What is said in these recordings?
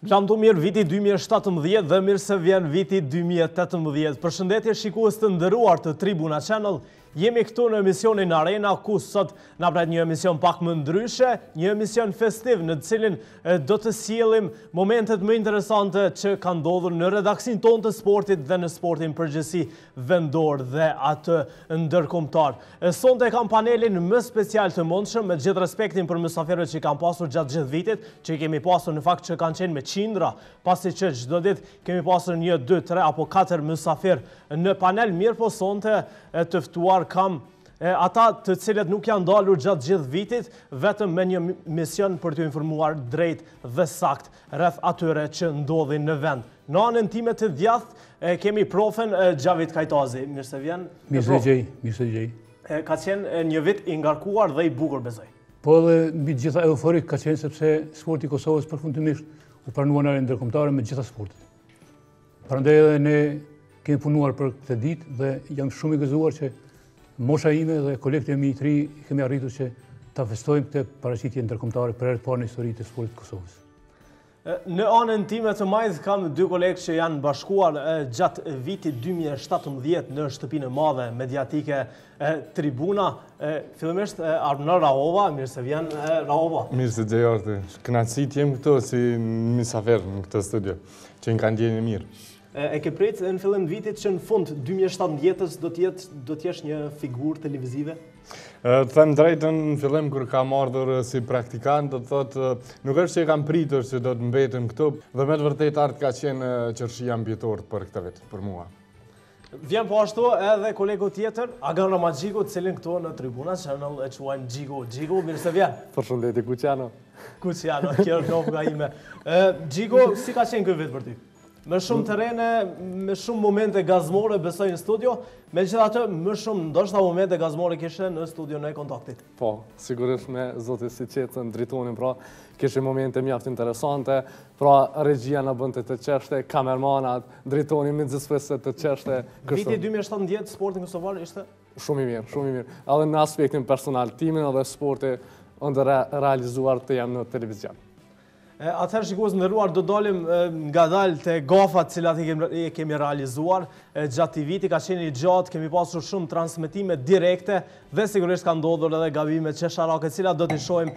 Jam të mirë viti 2017 dhe mirë se vjen viti 2018. Përshëndetje shikues të nderuar të Tribuna Channel. Jemi këtu në emisionin Arena, ku sot na pret një emision pak më ndryshe, një emision festiv në cilin do të sjellim momentet më interesante që kanë ndodhur në redaksin tonë të sportit dhe në sportin përgjithësi vendor dhe atë ndërkombëtar. Sonte kam panelin më special të mundshëm, me gjithë respektin për mysafirët që kanë pasur gjatë gjithë vitit, që kemi pasur në fakt që kanë qenë me qindra, pasi që çdo ditë kemi pasur 1, 2, 3 apo 4 mysafir në panel. Mirë po sonte të ftuar kam ata të cilët nuk janë dalur gjatë gjithë vitit, vetëm me një mision për t'ju informuar drejt dhe sakt rreth atyre që ndodhin në vend. Në anën time të djathtë kemi profen Gjavit Kajtazi. Mirë se vjen. Mirë se gjej. Ka qenë një vit i ngarkuar dhe i bukur besoj. Po edhe mbi gjitha euforik ka qenë sepse sporti i Kosovës përfundimisht u pranua në ndërkombëtare me gjitha sportet. Prandaj edhe ne kemi punuar për këtë ditë dhe jam shumë i gëzuar që mosha ime dhe kolektivi i ri kemi arritur që ta festojmë këtë paraqitje ndërkombëtare për herë të parë në historitë e sportit të Kosovës. Në anën time të majtë kam 2 kolegë që janë bashkuar gjatë vitit 2017 në shtëpinë e madhe mediatike Tribuna. Fillimisht Arna Rahova, mirë se vjen Rahova. Mirë se gjejorti. Kënaqësi të jem këtu si mysafir në këtë studio, që në kanë ndjenjë mirë. E ke prit në fillim vitit që në fund 2017 do t'jesh një figurë televizive? Të them drejtën, në fillim kur kam ardhur si praktikant, do të thotë nuk është që e kam pritur që do të mbetem këtu, dhe me të vërtet art ka qenë qërshia mbjetore për këtë vit, për mua. Vjen po ashtu edhe kolegu tjetër, Agan Ramazhiku, cilin këtu në Tribuna Channel e quajnë Gjigo. Gjigo, mirë se vjen. Përshëndetje, Kuqano. Kuqano, kjo është nofga ime. Gjigo, si ka qenë këtë vit për ty? Me shumë terene, me shumë momente gazmore besoj në studio, megjithatë më shumë ndoshta momente gazmore kishe në studion e Kontaktit. Po, sigurisht me zotin si qetën dritonin, pra kishe momente mjaft interesante, pra regjia në bënte të qeshte, kamermanat, dritonin midhësprese të qeshte. Viti 2017 sportin kosovar ishte? Shumë i mirë, shumë i mirë. Edhe në aspektin personal, timin edhe sporti ndër realizuar të jam në televizion. Atëherë shikues nderuar, do dalim nga dalë të gafat cilat i kemi realizuar gjatë viti. Ka qenë i gjatë, kemi pasur shumë transmetime direkte dhe sigurisht ka ndodhur edhe gabime qesharake, cilat do t'i shohim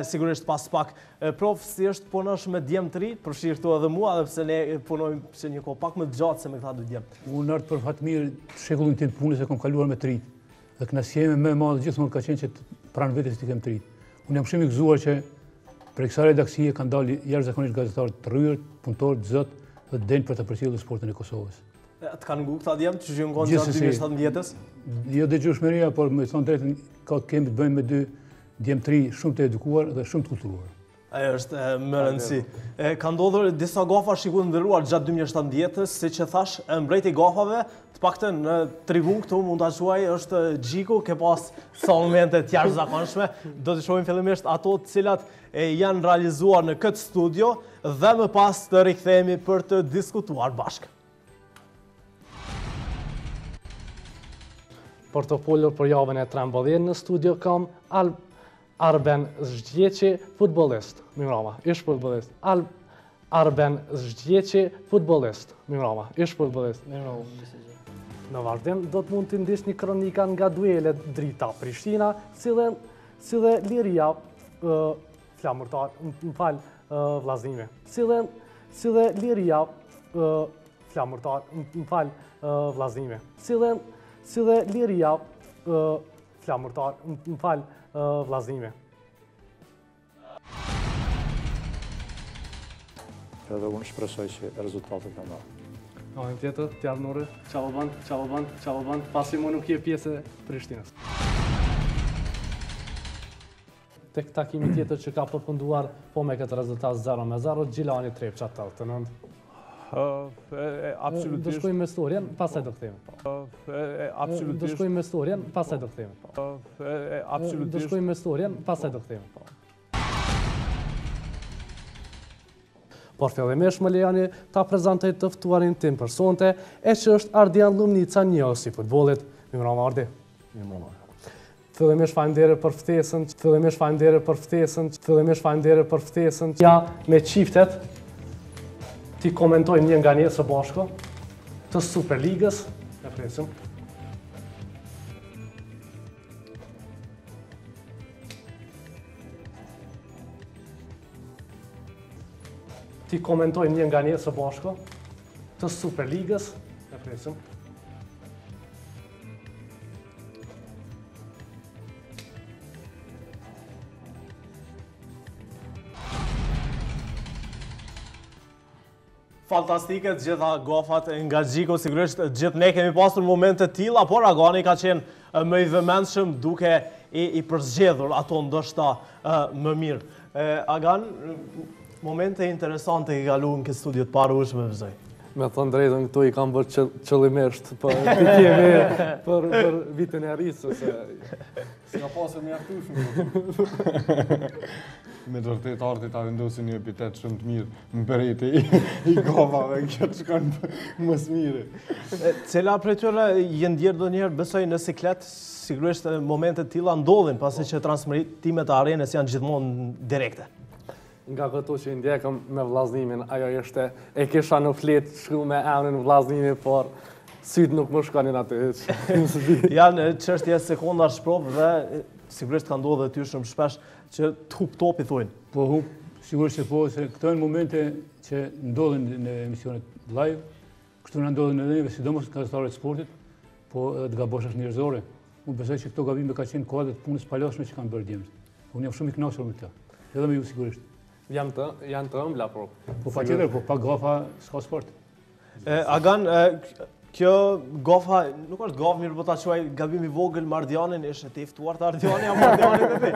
sigurisht pas pak. Prof, si është punosh me djemë të ri, përfshirë këtu edhe mua, dhe pse ne punojmë që një kohë pak më të gjatë se me këta 2 djemë. Unë ardhë për fatë mirë shekullin tim të punës e kom kaluar me të rit. Dhe kënaqësia më e madhe gjithmonë ka qenë që pranë vetes të kem të rit. Unë jam shumë i gëzuar që për kësaj redaksie kanë dalë jashtëzakonisht gazetarë të rryër, punëtorë, të zot dhe të denjë për të përcjellur sportin e Kosovës. Të kanë ngu këta djemë që që ngon gjatë 2017-s? Jo dëgjueshmëria, por me thonë drejtën, kemi të bëjmë me 2 djemë të ri shumë të edukuar dhe shumë të kulturuar. Ajo është më rëndësi. Ka ndodhur disa gafa shikues nderuar gjatë 2017-s, siç e thash, mbreti i gafave, të paktën në tribun këtu mund ta quaj është Gjiku, ke pas sa momente të jashtëzakonshme. Do të shohim fillimisht ato të cilat janë realizuar në këtë studio dhe më pas të rikthehemi për të diskutuar bashkë. Për të folur për javën e 13 në studio kam Arben Zhdjeqi, futbolist. Mirëmbrëma, ish futbolist. Arben Zhdjeqi, futbolist. Mirëmbrëma, ish futbolist. Mirëmbrëma. Në vazhdim do të mund të ndiqni kronika nga duelet drita Prishtina, si dhe liria flamurtar, vllazënime. Si dhe liria flamurtar, vllazënime. Si dhe liria flamurtar, vllazënime. Edhe unë shpresoj që rezultatet në nda. Në tjetër, tjarë Nuri, qalëband, pasi mu nuk je pjesë e Prishtinës. Tek takimi tjetër që ka përfunduar po me këtë rezultat 0-0, Gjilani Trepqa 89. Absolutisht. Do shkojmë me storjen, pasaj do kthehemi. Absolutisht. Do shkojmë me storjen, pasaj do kthehemi. Absolutisht. Do shkojmë me storjen, pasaj do kthehemi. Por fillimisht më lejoni ta prezantoj të ftuarin tim për sonte, e që është Ardian Lumnica, njohës i futbollit. Mirëmbrëma Ardi. Mirëmbrëma. Fillimisht faleminderit për ftesën, ja me çiftet Ti komentojmë një nga një së bashku të Superligës. E presim. Ti komentojmë një nga një së bashku të Superligës. E presim. Fantastike të gjitha gofat nga Gjiko, sigurisht gjithë ne kemi pasur momente tilla, por Agani ka qenë më i vëmendshëm duke i përzgjedhur ato ndoshta më mirë. Agan, momente interesante i kalu në këtë studio të parë ushë me vëzoj. Me thënë drejtën, këtu i kam bërë qëllimisht për vitin e rrisë, se s'ka pasur mjaftueshëm. Me të vërtet artit a vendosin një epitet shumë të mirë më përrejti i gofave, kjo të shkon më smire. Cila prej tyre jenë ndjerë do njerë, besoj në siklet, sigurisht momentet tilla ndodhin, pasi që transmitimet e arenës janë gjithmonë direkte. Nga këtu që i ndjekëm me vllaznimin, ajo ishte, e kisha në fletë shku me emrin vllaznimi, por sytë nuk më shkonin aty. Janë çështje sekonda shprov dhe sigurisht ka ndodhur ty shumë shpesh që të hup topi thojnë. Po hup, sigurisht se po, se këto janë momente që ndodhin në emisionet live, kështu na ndodhin edhe neve, sidomos gazetarët e sportit, po edhe të gaboshash njerëzore. Unë besoj që këto gabime ka qenë kuadrat punës palashme që kanë bërë djemët. Unë jam shumë i kënaqur me këtë. Edhe me ju sigurisht. Janë të ëmbla, po. Po patjetër, po pa gofa s'ka sport. Agan, kjo gofa, nuk është gofë mirë, po ta quaj gabimi vogël Mardianin, ishte të ftuar të Ardiani, a Mardiani me ti.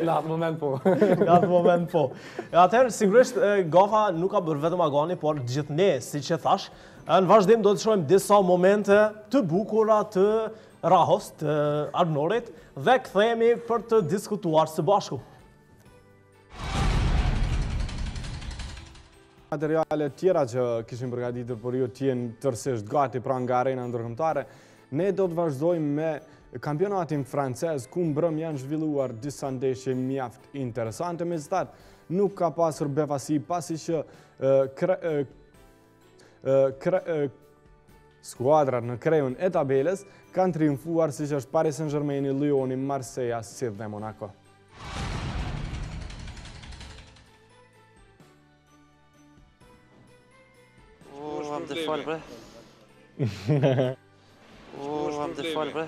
Në atë moment po. Në atë moment po. Atëherë, sigurisht, gofa nuk ka bërë vetëm Agani, por gjithë ne, si që thash, në vazhdim do të shohim disa momente të bukura të Rahos, të Arnorit, dhe kthehemi për të diskutuar së bashku. Materialet tjera që kishim përgatitur për ju t'jenë tërësisht gati pra nga arena ndërkombëtare, ne do të vazhdojmë me kampionatin francez, ku mbrëm janë zhvilluar disa ndeshje mjaft interesante, megjithatë nuk ka pasur befasi pasi që skuadrat në kreun e tabelës kanë triumfuar, siç është Paris Saint-Germain, Lyoni, Marseille, Sivë dhe Monaco. Am de fal, bre. Am de fal, bre.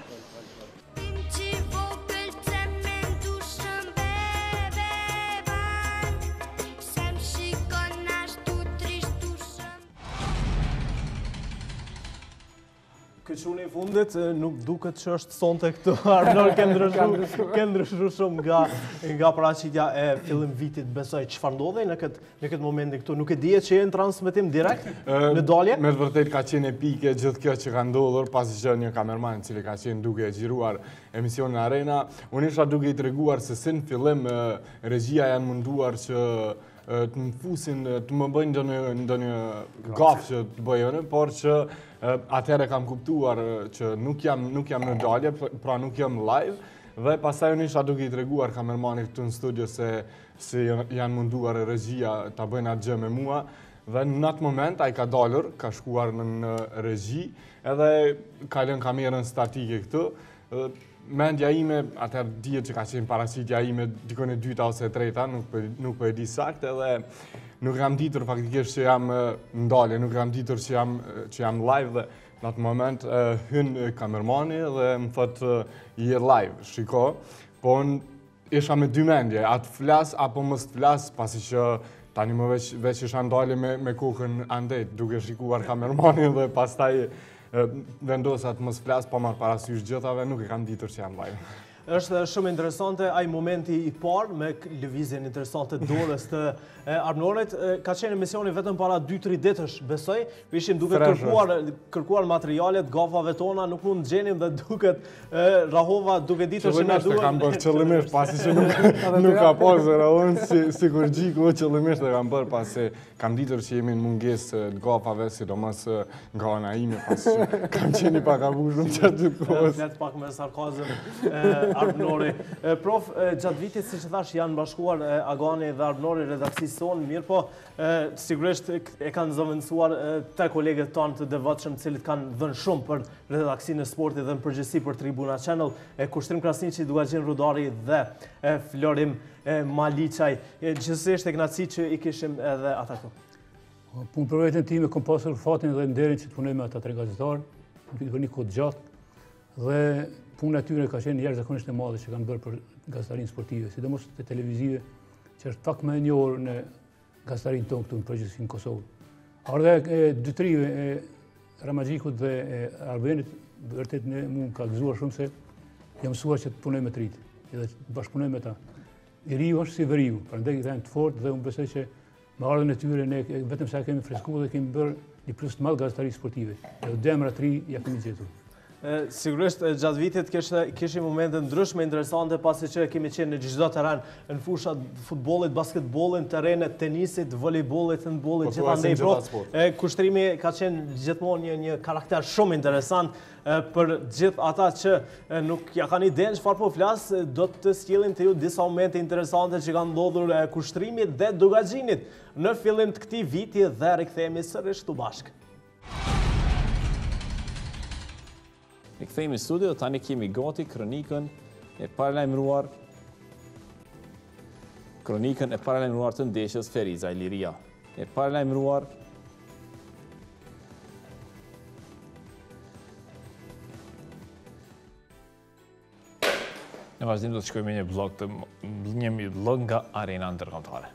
Këquni i fundit nuk duket që është sonte këtu. Arnor ke ndryshu shumë nga paraqitja e fillim vitit, besoj. Çfarë ndodhej në këtë momentin këtu? Nuk e dihet që jeni transmetim direkt në dalje? Me të vërtet ka qenë epike gjithë kjo që ka ndodhur, pasi që një kamerman i cili ka qenë duke xhiruar emisionin Arena, unë isha duke i treguar se si në fillim regjia janë munduar që të më fusin, të më bëjnë ndonjë gafë që të bëjone, por që atëherë kam kuptuar që nuk jam në dalje, pra nuk jam live, dhe pastaj unë isha duke i treguar kamermanit këtu në studio se janë munduar regjia ta bëjnë atë gjë me mua, dhe në atë moment ai ka dalur, ka shkuar në regji, edhe ka lënë kamerën statike këtu. Mendja ime, atëherë dihet që ka qenë paraqitja ime dikon e dyta ose e treta, nuk po e di saktë, edhe nuk kam ditur faktikisht që jam ndalje, nuk kam ditur që jam live, dhe në atë moment hyn kamermani dhe më thotë je live, shiko, po unë isha me dy mendje, atë flas apo mos të flas, pasi që tani më veç isha ndalje me kokën andej, duke shikuar kamermanin dhe pastaj vendosat mos flas pa marrë parasysh gjithave, nuk e kam ditur që jam live. Është shumë interesante ai momenti i parë me lëvizjen interesante dorës të Arnorit. Ka qenë emisioni vetëm para 2-3 ditësh, besoj. Ishim duke kërkuar materialet, gafave tona, nuk mund të gjenim dhe duket rahova duke ditur që na duhet. Kam bërë qëllimisht, pasi që nuk ka pasur unë si kur Gjiko qëllimisht e kam bërë, pasi kam ditur që jemi në mungesë të gafave, sidomos nga ana ime, pasi që kam qenë pak abushur çfarë kohës. Net pak me sarkazëm. Arbnori. Prof, gjatë vitit, si që thash, janë bashkuar Agani dhe Arbnori redaksisë tonë, mirë po, sigurisht e kanë zëvendësuar te kolegët tanë të devotshëm, cilët kanë dhënë shumë për redaksinë e sportit dhe në përgjithësi për Tribuna Channel, Kushtrim Krasniqi, Duargjin Rudari dhe Florim Maliçaj. Gjithsesi e kënaqësi që i kishim edhe ata këtu. Punë për vetën time kom pasur fatin dhe nderin që të punoj me ata tre gazetarë, për një kohë gjatë, dhe puna e tyre ka qenë jashtëzakonisht e madhe që kanë bërë për gazetarinë sportive, sidomos të televizive, që është pak më e njohur në gazetarinë tonë këtu në përgjithësi në Kosovë. Ardha e dytrive e Ramagjikut dhe e Arbenit, vërtet mu ka gëzuar shumë se jam mësuar që të punoj me tritë, edhe të bashkëpunoj me ta. I riu është si veriu, prandaj janë të fortë dhe unë besoj që me ardhën e tyre ne vetëm sa kemi freskuar dhe kemi bërë një plus të madh gazetarisë sportive. Edhe demra të ri ja kemi gjetur. Sigurisht, gjatë vitit kishim momente ndryshme interesante pasi që kemi qenë në çdo terren, në fushat futbollit, basketbollit, terrenet tenisit, volejbollit, handbollit, gjithandej pro. Kushtrimi ka qenë gjithmonë një karakter shumë interesant për gjithë ata që nuk ja kanë idenë çfarë po flas, do të sjellim te ju disa momente interesante që kanë ndodhur Kushtrimit dhe Dugaxhinit në fillim të këtij viti dhe rikthehemi sërish këtu bashkë. Ne kthehemi në studio, tani kemi gati kronikën e paralajmëruar të ndeshjes Feriza Iliria. E paralajmëruar Në vazhdim do të shkojmë një blog nga arena ndërkombëtare.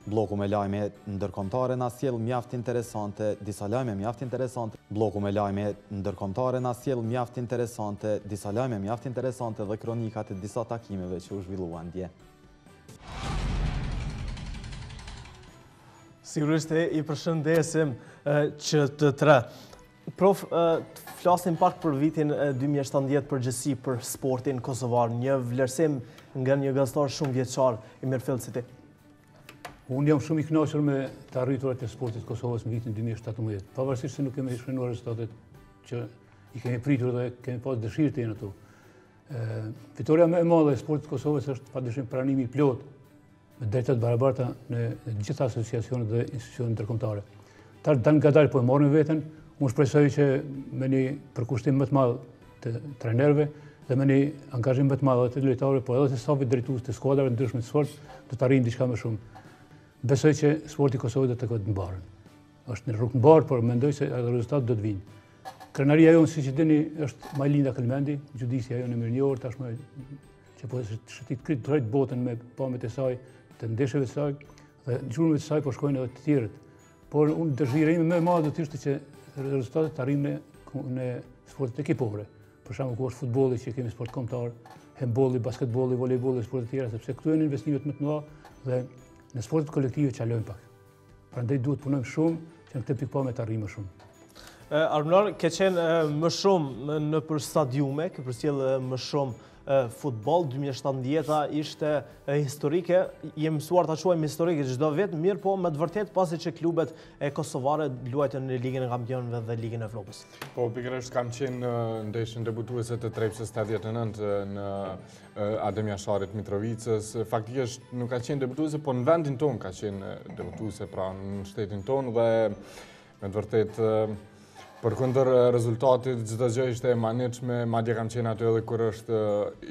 Bloku me lajme ndërkombëtare na sjell mjaft interesante, disa lajme mjaft interesante. Bloku me lajme ndërkombëtare na sjell mjaft interesante, disa lajme mjaft interesante dhe kronikat e disa takimeve që u zhvilluan dje. Sigurisht i përshëndesim që të tre. Prof, të flasim pak për vitin 2017 përgjithësi për sportin kosovar, një vlerësim nga një gazetar shumë vjeçar, i mirëfillt si ti. Unë jam shumë i kënaqur me të arriturat e sportit të Kosovës në vitin 2017, pavarësisht se nuk kemi shënuar rezultatet që i kemi pritur dhe kemi pas dëshirë të jenë ato. Fitoria më e madhe e sportit të Kosovës është padyshim pranimi i plot me drejtat barabarta në gjitha asociacionet dhe institucionet ndërkombëtare. Tan ngadalë po e morën veten, unë shpresoj që me një përkushtim më të madh të trajnerëve dhe me një angazhim më të madh të lojtarëve, po edhe të stafit drejtues të skuadrave ndryshme të sport, do të arrijmë diçka më shumë. Besoj që sporti i Kosovës do të ketë mbarën. Është në rrugë mbarë, por mendoj se rezultatet do të vinë. Krenaria jonë, siç e dini, është Majlinda Kelmendi, gjudisja jonë e mirënjohur tashmë që po shëtit krejt botën me pamjet e saj, të ndeshjeve të saj dhe gjurmëve të saj po shkojnë edhe të tjerët. Por unë dëshira ime më e madhe do të ishte që rezultatet të arrijmë në sportet ekipore. Për shembull, ku është futbolli që kemi sport kombëtar, handbolli, basketbolli, volejbolli, sportet e tjera, sepse këtu janë investimet më të mëdha dhe në sportet kolektive qalojmë pak. Prandaj duhet punojmë shumë që në këtë pikpamje të arrijmë më shumë. Armënar, ke qenë më shumë në për stadiume, ke përcjell më shumë futboll, 2017-a ishte historike, jemi mësuar ta quajmë historike çdo vit, mirë po me të vërtetë pasi që klubet e kosovare luajtën në Ligën e Kampionëve dhe Ligën e Evropës. Po pikërisht kam qenë në ndeshjen debutuese të Trepsës 89 në Adem Jasharit Mitrovicës. Faktikisht nuk ka qenë debutuese, po në vendin tonë ka qenë debutuese, pra në shtetin tonë dhe me të vërtetë përkundër rezultatit çdo gjë ishte e manitshme, madje kam qenë aty edhe kur është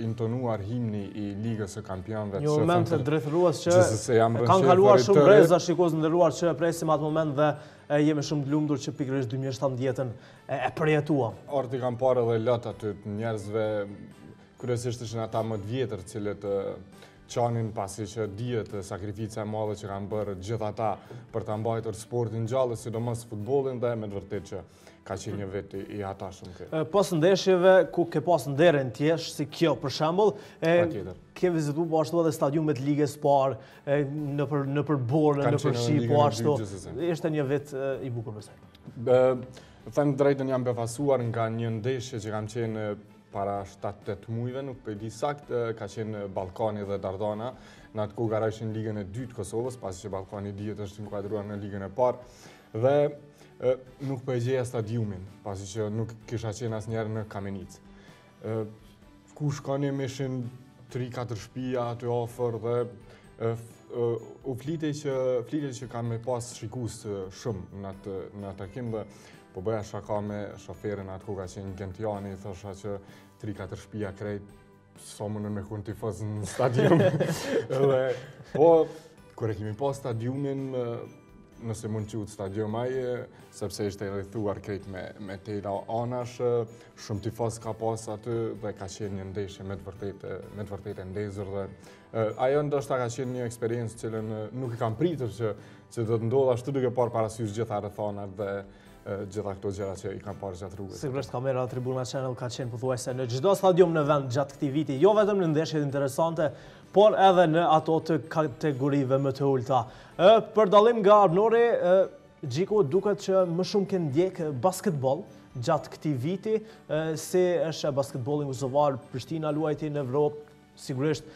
intonuar himni i Ligës së Kampionëve. Një moment drejtërues që kanë kaluar shumë breza, shikues nderuar, që presim atë moment dhe jemi shumë të lumtur që pikërisht 2017-ën e përjetuam. Orti kam parë edhe lot aty të njerëzve, kryesisht ishin ata më të vjetër, cilët qanin pasi që dihet sakrifica e madhe që kanë bërë gjithë ata për ta mbajtur sportin gjallë, sidomos futbollin, dhe me të vërtetë që ka qenë një vit i hatashëm këtë. Pas ndeshjeve ku ke pas nderën tjesh, si kjo për shembull, ke vizituar po ashtu edhe stadiumet Ligës parë, nëpër Borë, nëpër Shi, po ashtu. Ishte një vit i bukur besoj. Them drejtën, jam befasuar nga një ndeshje që kam qenë para 7-8 muajve, nuk po e di saktë, ka qenë Ballkani dhe Dardana, në atë kohë gara ishin ligën e dytë Kosovës, pasi që Ballkani dihet është inkuadruar në ligën e parë, dhe nuk po e gjeja stadiumin, pasi që nuk kisha qenë asnjëherë në Kamenicë. Ku shkonim ishin 3-4 shtëpia aty afër dhe u flitej që kam me pas shikues shumë në atë takim dhe po bëja shaka me shoferin atë ku ka qenë Gentiani, thosha që 3-4 shtëpia krejt sa mundën me kun tifoz në stadium. Dhe po kur e kemi pas stadiumin, nëse mund quhet stadium ai, sepse ishte rrethuar krejt me tela anash, shumë tifoz ka pas aty dhe ka qenë një ndeshje me të vërtetë ndezur dhe ajo ndoshta ka qenë një eksperiencë që nuk e kam pritur që do të ndodhë ashtu duke parë parasysh gjitha rrethonat dhe gjitha këto gjëra që i kam parë gjatë rrugës. Sigurisht kamera Tribuna Channel ka qenë pothuajse në çdo stadium në vend gjatë këtij viti, jo vetëm në ndeshjet interesante, por edhe në ato të kategorive më të ulta. Për dallim nga Arnori, Gjiko, duket që më shumë ke ndjek basketbol gjatë këtij viti, si është basketbolli kosovar, Prishtina luajti në Evropë, sigurisht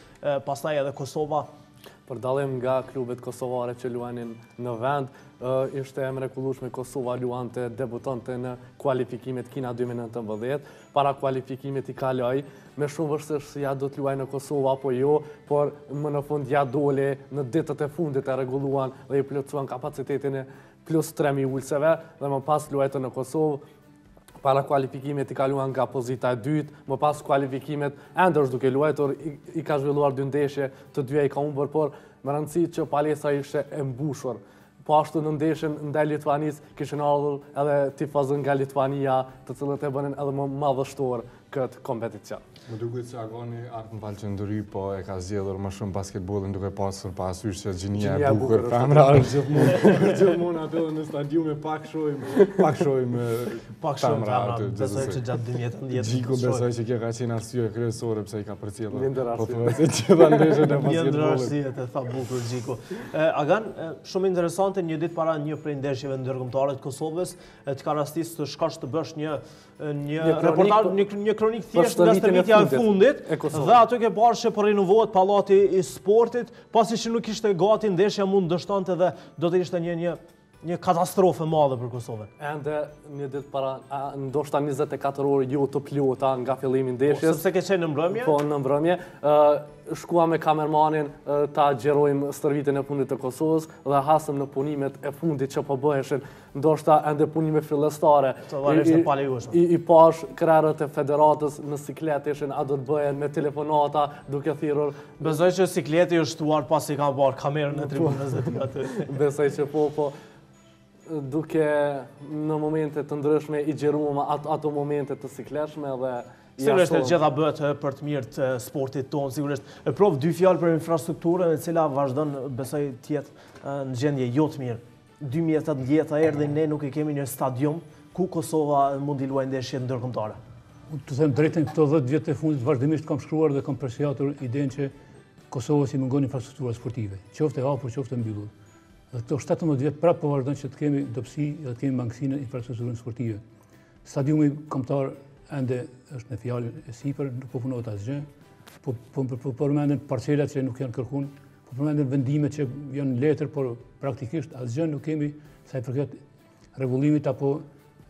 pastaj edhe Kosova. Për dallim nga klubet kosovare që luanin në vend, ishte e mrekullueshme Kosova luante, debutante në kualifikimet Kina 2019, para kualifikimet i kaloi, me shumë vështirësi se ja do të luaj në Kosovë apo jo, por më në fund ja dole në ditët e fundit e rregulluan dhe i plotësuan kapacitetin e plus 3.000 ulseve dhe më pas luajtë në Kosovë. Para kualifikimet i kaluan nga pozita e dytë, më pas kualifikimet ende është duke luajtur, i ka zhvilluar 2 ndeshje, të dyja i ka humbur, por më rëndësi që palestra ishte e mbushur. Po ashtu në ndeshjen ndaj Litvanisë kishin ardhur edhe tifozë nga Litvania, të cilët e bënin edhe më madhështor këtë kompeticion. Më duket se Agoni Art në Palqendëri po e ka zgjedhur më shumë basketbollin duke pasur parasysh që gjinia e bukur femra është gjithmonë aty në stadiume pak shohim femra aty. Besoj që gjatë 2010 Gjiko besoj që kjo ka qenë arsye kryesore pse i ka përcjellur. Pothuajse gjitha ndeshjet e basketbollit. Një ndër arsyet e tha bukur Gjiko. Agan, shumë interesante, një ditë para një prej ndeshjeve ndërkombëtare të Kosovës, të ka rastis të shkosh të bësh një reportazh, një kronik thjesht nga stërvitja e fundit, dhe aty ke parë që po rinovohet pallati i sportit, pasi që nuk ishte gati ndeshja mund dështonte dhe do të ishte një katastrofë e madhe për Kosovën. Ende një ditë para, ndoshta 24 orë jo të plota nga fillimi i ndeshjes. Sepse ke qenë në mbrëmje? Po, në mbrëmje. Shkua me kamermanin ta gjerojmë stërvitjen e fundit të Kosovës dhe hasëm në punimet e fundit që po bëheshin, ndoshta ende punime fillestare. I pash krerët e federatës në siklet ishin a do të bëhen me telefonata duke thirrur. Besoj që sikleti është shtuar pasi ka parë kamerën e tribunës dhe aty. Besoj që po. Duke në momente të ndryshme i gjeruam ato momente të sikletshme dhe sigurisht e gjitha bëhet për të mirë të sportit tonë, sigurisht. Prov 2 fjalë për infrastrukturën e cila vazhdon besoj të jetë në gjendje jo të mirë. 2018 erdhi ne nuk i kemi një stadium ku Kosova mund i luajë ndeshje ndërkombëtare. Të them drejtën, këto 10 vjet e fundit vazhdimisht kam shkruar dhe kam përsëritur idenë që Kosovës i mungon infrastruktura sportive, qoftë e hapur, qoftë e mbyllur. Dhe këto 17 vjet prapë po vazhdon që të kemi dobësi dhe të kemi mangësi në infrastrukturën sportive. Stadiumi kombëtar ende është në fjalë e sipër, nuk po punohet asgjë, po përmenden parcelat që nuk janë kërkuar, po përmenden vendimet që janë letër, por praktikisht asgjë nuk kemi sa i përket rregullimit apo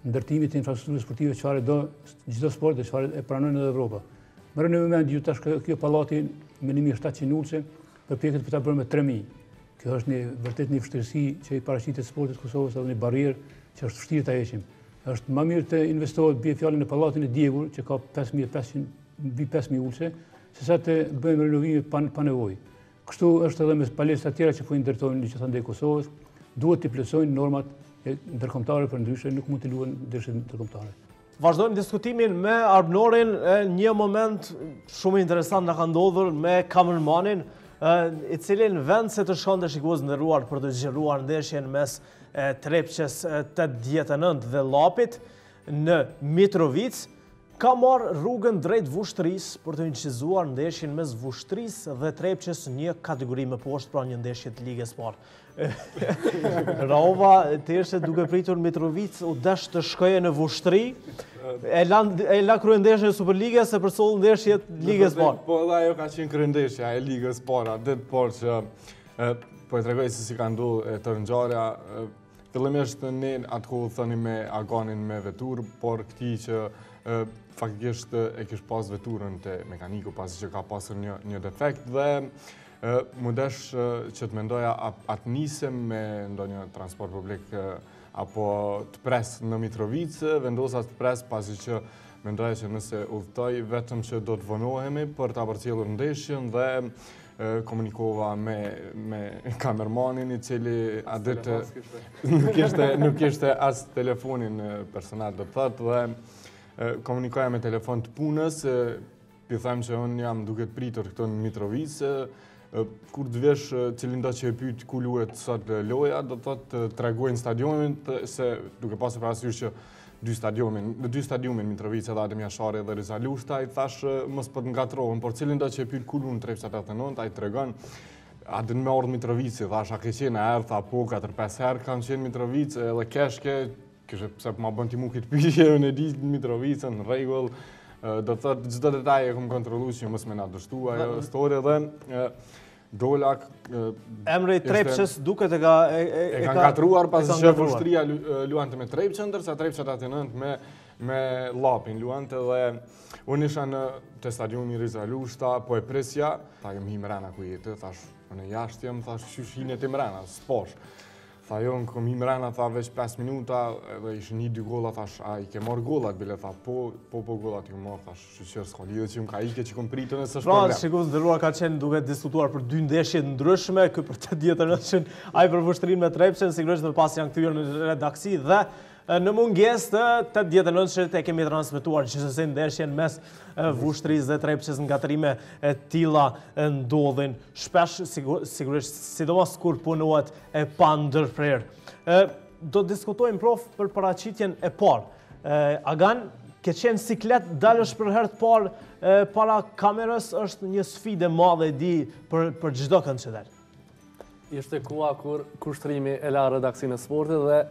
ndërtimit të infrastrukturës sportive çfarë do çdo sport dhe çfarë e pranojnë edhe Evropa. Merrni në moment ju tash kjo pallati me 1700 ulse përpiqet për ta bërë me 3000. Kjo është vërtet një vështirësi që i paraqitet sportit të Kosovës edhe një barrierë që është vështirë ta heqim. Është më mirë të investohet bie fjalën në pallatin e Djegur që ka 5500 ulse, sesa të bëjmë renovime pa nevojë. Kështu është edhe me palestra tjera që po i ndërtojnë gjithandej Kosovës, duhet të plotësojnë normat ndërkombëtare, për ndryshe nuk mund të luajnë ndeshje ndërkombëtare. Vazhdojmë diskutimin me Arnorin, një moment shumë interesant na ka ndodhur me kamermanin, i cili në vend se të shkonte shikues nderuar për të zgjeruar ndeshjen mes Trepçes 89 dhe Llapit në Mitrovic, ka marrë rrugën drejt Vushtrisë për të incizuar ndeshjen mes Vushtrisë dhe Trepçes një kategori më poshtë, pra një ndeshje të ligës parë. Raova, ti ishe duke pritur Mitrovic u dash të shkoje në Vushtri, E la kryendeshje e Superligës e përsoll ndeshjet Ligës parë. Po edhe ajo ka qenë kryendeshja e Ligës parë, ditë parë që po e tregoj se si ka ndodhur të ngjarja. Fillimisht ne atë kohë thoni me Aganin me vetur, por këti që faktikisht e kish pas veturën te mekaniku pasi që ka pasur një defekt dhe më desh që të mendoja atë nisem me ndonjë transport publik apo të pres në Mitrovicë, vendosa të pres pasi që mendoja që nëse udhtoj vetëm që do të vonohemi për ta përcjellur ndeshjen dhe komunikova me kamermanin I cili atë nuk kishte as telefonin personal do të thotë dhe komunikoja me telefon të punës, pi them që unë jam duke të pritur këto në Mitrovicë, kur të vesh cilin do që e pyet ku luhet sot loja, do të thotë tregojnë stadionin se duke pasur parasysh që dy stadiumin Mitrovica dhe Adem Jashari dhe Riza Lushta, I thash mos po të ngatrohen, por cilin do që e pyet ku luhen Trepça 89, ai tregon a dën me ardh Mitrovici, thash a ke qenë herë, tha po 4-5 herë kam qenë Mitrovice edhe keshke, kishte pse ma bën ti mu këtë pyetje, unë e di Mitrovicën, në rregull, do të thotë çdo detaj e kam kontrolluar që mos më na dështua ajo histori dhe Dolak emri Trepçës duket e ka ngatruar pasi që Vushtria luante me Trepçën, ndërsa Trepça 89 me Llapin luante dhe unë isha te stadiumi Riza Lushta, po e presja, tha jam hi mrena ku jetë, thash unë jashtë jam, thash qysh hine ti mrena, s'posh. Tha jo, në kom hi mrena, tha veç 5 minuta, edhe ishin 1-2 golla, thash a I ke marrë gollat, bile tha po gollat I ke marrë, thash shqyqër s'ka lidhje që më ka ike që kom pritën e s'është problem. Pra, shikoj ndërruar ka qenë duke diskutuar për 2 ndeshje ndryshme, kë për 89 ai për Vushtrinë me Trepçën, sigurisht më pas janë kthyer në redaksi dhe në mungesë të 89 e kemi transmetuar gjithsesi ndeshjen mes Vushtrisë dhe Trepçës, ngatrime e tilla ndodhin shpesh, sigurisht sidomos kur punohet e pa ndërprerë. Do të diskutojmë prof për paraqitjen e parë. Agan, ke qenë siklet dalësh për herë të parë para kamerës është një sfidë e madhe di për çdo kënd që dal. Ishte koha kur kushtrimi e la redaksinë e sportit dhe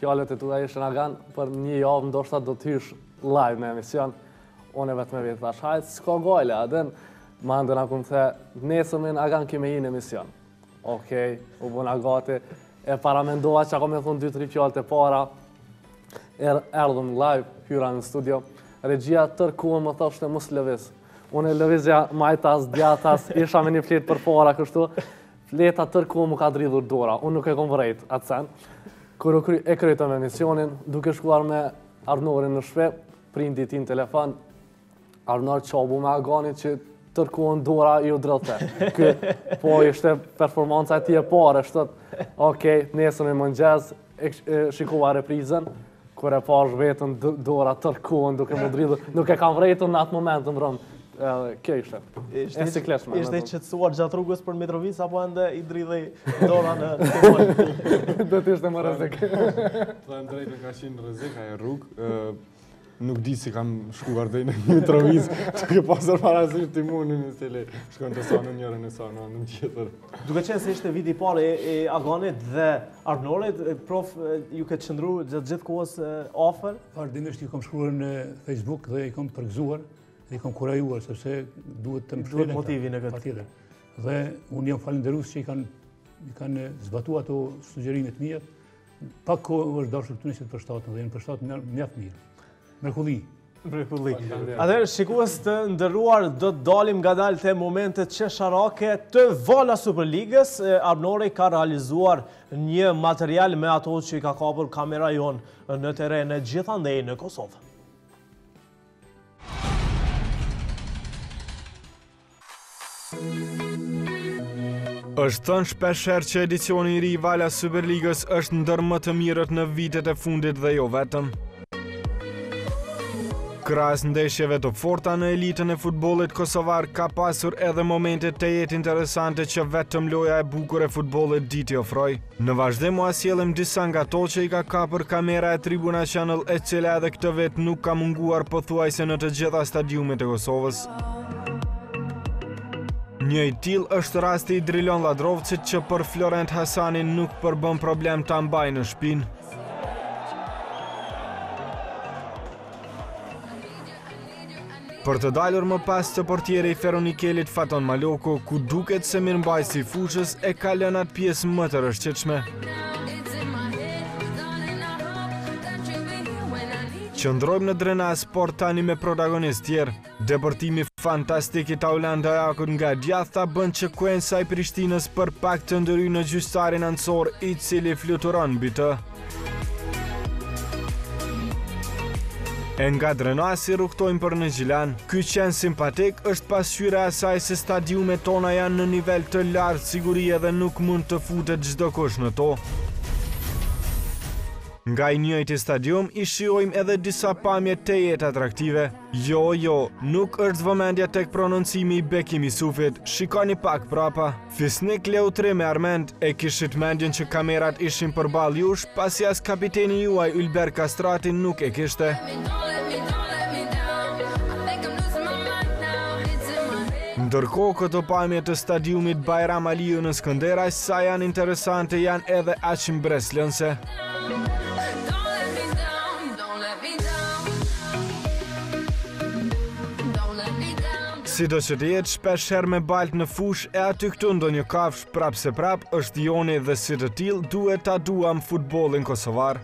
fjalët e tua ishin Agan për një javë ndoshta do të hysh live në emision. Unë vetëm me vetë thash, hajt, s'ka gale, adën, ma ndëna kumë the, nesëmin Agan kime hi në emision. Okej, u bëna gati, e paramendova që ako me thonë 2-3 fjallët e para, erdhëm live, hyra në studio, regjia tërkuën më thoshte mos lëviz. Unë e lëvizja majtas, djatas, isha me një fletë për para kështu, fleta tërkuën më ka dridhur dora, unë nuk e kom vërejt atë sen. Kër e kryetëm emisionin, duke shkuar me Arnorin në shpe, prindi ti në telefon, Arnor qabu me Aganit që tërkuën dora I u drëlte. Po ishte performanca e ti e pare, shtët, okej, nesën e mëngjes, shikova reprizën, kër e pash vetën dora tërkuën duke më dridhur, nuk e kam vrejtën në atë momentë më rëmë. Kjo ishte. E sikleshme. Ishte qëtësuar gjatë rrugës për Mitrovicë apo ende I dridhej dora në timon? Do t'ishte më rrezik. Të drejtën ka qenë rrezik ajo rrugë. Nuk di si kam shkuar deri në Mitrovicë, duke pasur parasysh timonin I cili shkon të sa në njërin e sa në anën tjetër. Duke qenë se ishte viti I parë e Aganit dhe Arnorit, prof ju ke qëndruar gjatë gjithë kohës afër? Vazhdimisht I kam shkruar në Facebook dhe I kam përgëzuar dhe I kam kurajuar sepse duhet të më shkruajnë motivin e këtë. Patjetër. Dhe unë jam falënderues që I kanë zbatuar ato sugjerimet mia. Pak kohë është dashur këtu në përshtatën dhe në përshtatën mjaft mirë. Mrekulli. Atëherë, shikues të nderuar, do të dalim ngadalë te momentet qesharake të vala Superligës. Arnori ka realizuar një material me ato që I ka kapur kamera jonë në terren e gjithandej në Kosovë. Është thënë shpesher që edicioni I ri I vala Superligës është ndër më të mirët në vitet e fundit dhe jo vetëm. Krahas ndeshjeve të forta në elitën e futbollit kosovar ka pasur edhe momente të jetë interesante që vetëm loja e bukur e futbollit ditë ofroi. Në vazhdim u sjellëm disa nga ato që I ka kapur kamera e Tribuna Channel e cila edhe këtë vit nuk ka munguar pothuajse në të gjitha stadiumet e Kosovës. Një I tillë është rasti I Drilon Ladrovcit që për Florent Hasanin nuk përbën problem ta mbajë në shpinë. Për të dalur më pas të portieri Feronikelit Faton Maloko, ku duket se mirëmbajtësi i fushës e ka lënë atë pjesë më të rëshqetshme. Qëndrojmë në drenas, por tani me protagonist tjerë. Depërtimi fantastik i Taulan Dajakut nga djathta bën që kuenca i Prishtinës për pak të ndëry në gjyqtarin ansor i cili fluturon mbi të. E nga drenasi rrugtojmë për në Gjilan. Ky qenë simpatik është pasqyra e asaj se stadiumet tona janë në nivel të lartë sigurie dhe nuk mund të futet çdo kush në to. Nga i njëjti stadium i shijojmë edhe disa pamje të jetë atraktive. Jo, nuk është vëmendja tek prononcimi i Bekim Isufit, shikoni pak prapa. Fisnik Leutri me Armend e kishit mendjen që kamerat ishin përballë jush, pasi as kapiteni juaj Ylber Kastrati nuk e kishte. Ndërkohë këto pamje të stadiumit Bajram Aliu në Skënderaj sa janë interesante janë edhe aq mbreslënse. Sido që të jetë shpesh herë me balt në fush e aty këtu ndonjë kafsh prap se prap është joni dhe si të tillë duhet ta duam futbollin kosovar.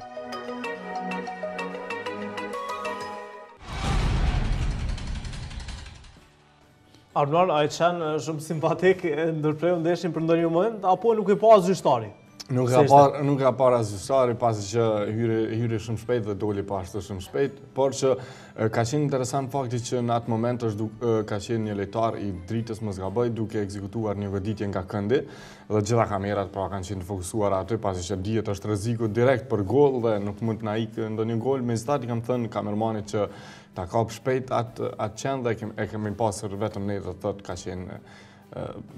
Arnold, a e qenë shumë simpatik ndërpreu ndeshin për ndonjë moment, apo nuk e pa zyrtari? Nuk ka para zyrtari, pasi që hyri shumë shpejt dhe doli pashtë shumë shpejt, por që ka qenë interesant fakti që në atë moment ka qenë një lejtar i dritës mos gaboj duke ekzekutuar një goditje nga këndi dhe gjitha kamerat pra kanë qenë fokusuar aty, pasi që dihet është rreziku direkt për gol dhe nuk mund na ikë ndonjë gol. Megjithatë kam thënë kamermanit që ta kap shpejt atë qenë dhe e kemi pasur vetëm ne të thotë ka qenë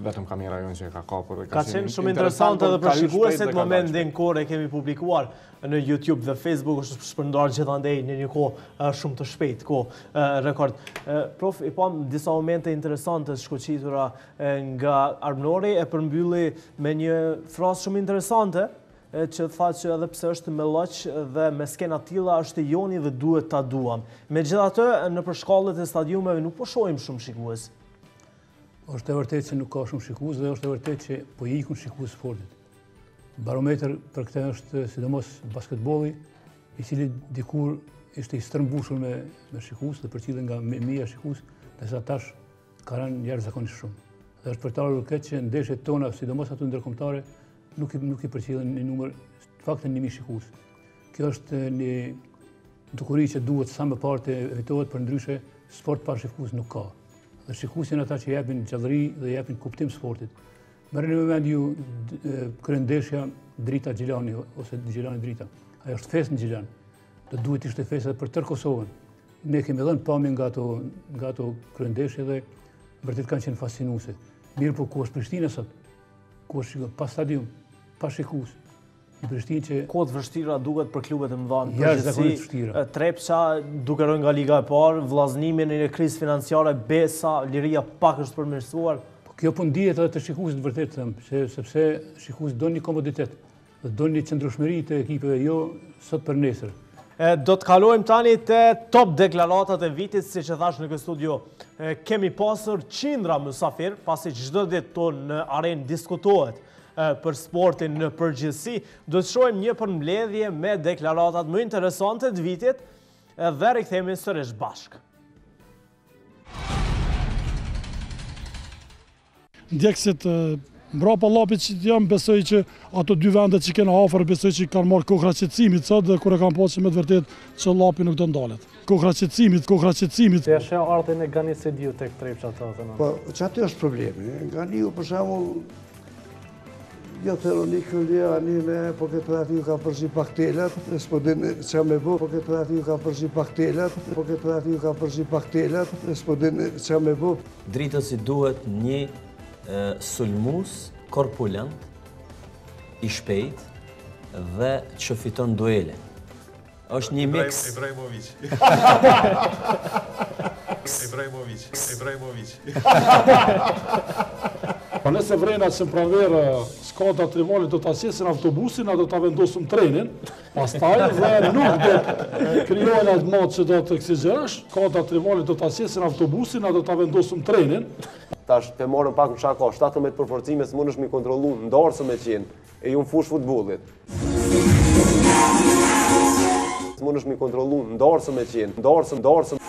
vetëm kamera jonë që e ka kapur. Ka qenë shumë interesante edhe për shikuesit momentin kur e kemi publikuar në YouTube dhe Facebook është shpërndar gjithandej në një kohë shumë të shpejt, kohë rekord. Prof, i pam disa momente interesante shkoqitura nga Armnori e përmbylli me një frazë shumë interesante që tha që edhe pse është me lloq dhe me skena tilla është i joni dhe duhet ta duam. Megjithatë, në përshkallët e stadiumeve nuk po shohim shumë shikues. Është e vërtetë që nuk ka shumë shikues dhe është e vërtetë që po ikun shikues sportit. Barometër për këtë është sidomos basketbolli, i cili dikur ishte i stërmbushur me shikues dhe përcillen nga mijë shikues, ndërsa tash ka rënë jashtëzakonisht shumë. Dhe është për të ardhur këtë që ndeshjet tona, sidomos ato ndërkombëtare, nuk i përcillen në numër të faktën 1000 shikues. Kjo është një dukuri që duhet sa më parë të evitohet, për ndryshe sport pa shikues nuk ka. Dhe shikuesin ata që japin gjallëri dhe japin kuptim sportit. Merrni në mend ju kryendeshja Drita Gjilani ose Gjilani Drita. Ajo është festë në Gjilan. Do duhet ishte festë edhe për tërë Kosovën. Ne kemi dhënë pamje nga ato kryendeshje dhe vërtet kanë qenë fascinuese. Mirë po ku është Prishtina sot? Ku është pa stadium, pa shikues? Në Prishtinë që kohët vështira duket për klubet e mëdha në përgjithësi, vështira. Trepça duke rënë nga Liga e parë, vllaznimin në një krizë financiare, besa, liria pak është përmirësuar. Kjo po ndihet edhe të shikuesit vërtet them, sepse shikues do një komoditet, do një qëndrueshmëri të ekipeve, jo sot për nesër. Do të kalojmë tani te top deklaratat e vitit, siç e thash në këtë studio. Kemi pasur qindra mysafir, pasi çdo ditë tonë në arenë diskutohet për sportin në përgjithësi, do të shohim një përmbledhje me deklaratat më interesante të vitit dhe rikthehemi sërish bashkë. Ndjekësit mbrapa llapit që jam, besoj që ato dy vendet që kena afër, besoj që kanë marrë kohra qetësimit sot dhe kur e kanë pasur me të vërtet që llapi nuk do ndalet. Kohra qetësimit. Se është ardhen e Ganiu tek Trepça ato. Po, çati është problemi. Ganiu për shembull jo Theronik Këllja, anime, po këtë aty ka përzi pak telet, s'po din që me bo, po këtë aty ka përzi pak telet, s'po din që me bo. Dritës i duhet një sulmus korpulent, i shpejt dhe që fiton duele. Është një mix. Po nëse vrena që në pranverë katër rivalit do të asjesin autobusin, a do të vendosëm trenin, pastaj dhe nuk do të kryojnë atë matë që do të eksigjerash, katër rivalit do të asjesin autobusin, a do të vendosëm trenin. Tash të morën pak në shaka, 17 përforcime së mund është mi kontrolu ndarësë me qenë, e ju në fush futbollit. Së mund është mi kontrolu ndarësë me qenë, ndarësë.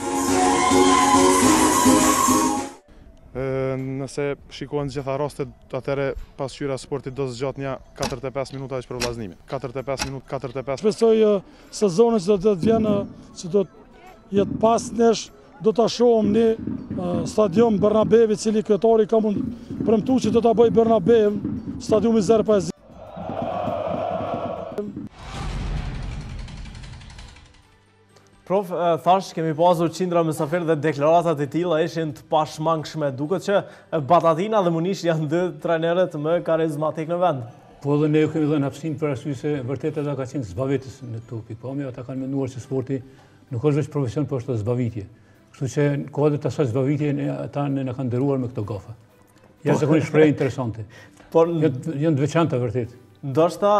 Nëse shikohen gjitha rastet, atëre pasqyra sportit do zgjat një 45 minuta që për vllaznimin. 45 minuta. Besoj sezonin që do të vjenë, që do të jetë pas nesh, do të shohëm një stadion Bernabevi, cili kryetari ka mund premtu që do të bëj Bernabev, stadiumi zero pas. Prof, thash, kemi pasur qindra mysafir dhe deklaratat e tilla ishin të pashmangshme. Duket që Batatina dhe Munishi janë dy trajnerët më karizmatik në vend. Po dhe ne ju kemi dhënë hapësinë për arsye se vërtet ata kanë qenë zbavitës në këto pikpamje, ata kanë menduar se sporti nuk është vetëm profesion, por është zbavitje. Kështu që në kohët e asaj zbavitje ata ne na kanë nderuar me këto gafa. Jashtëzakonisht shprehje interesante. Janë të veçanta vërtet. Ndoshta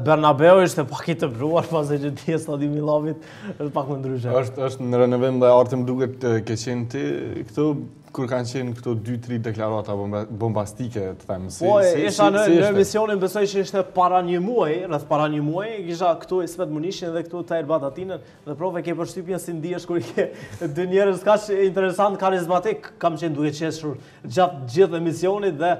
Bernabeu ishte pak i tepruar pasi që ti stadiumi i Llavit është pak më ndryshe. Është në rënëvim dhe artë më duket ke qenë ti këto kur kanë qenë këto 2-3 deklarata bombastike, të them. Po, isha në emisionin, besoj që ishte para një muaji, rreth para një muaji, kisha këtu Ismet Munishin dhe këtu Tajir Batatinën, dhe prove ke përshtypjen si ndihesh kur i ke dy njerëz kaq interesant, karizmatik, kam qenë duke qeshur gjatë gjithë emisionit dhe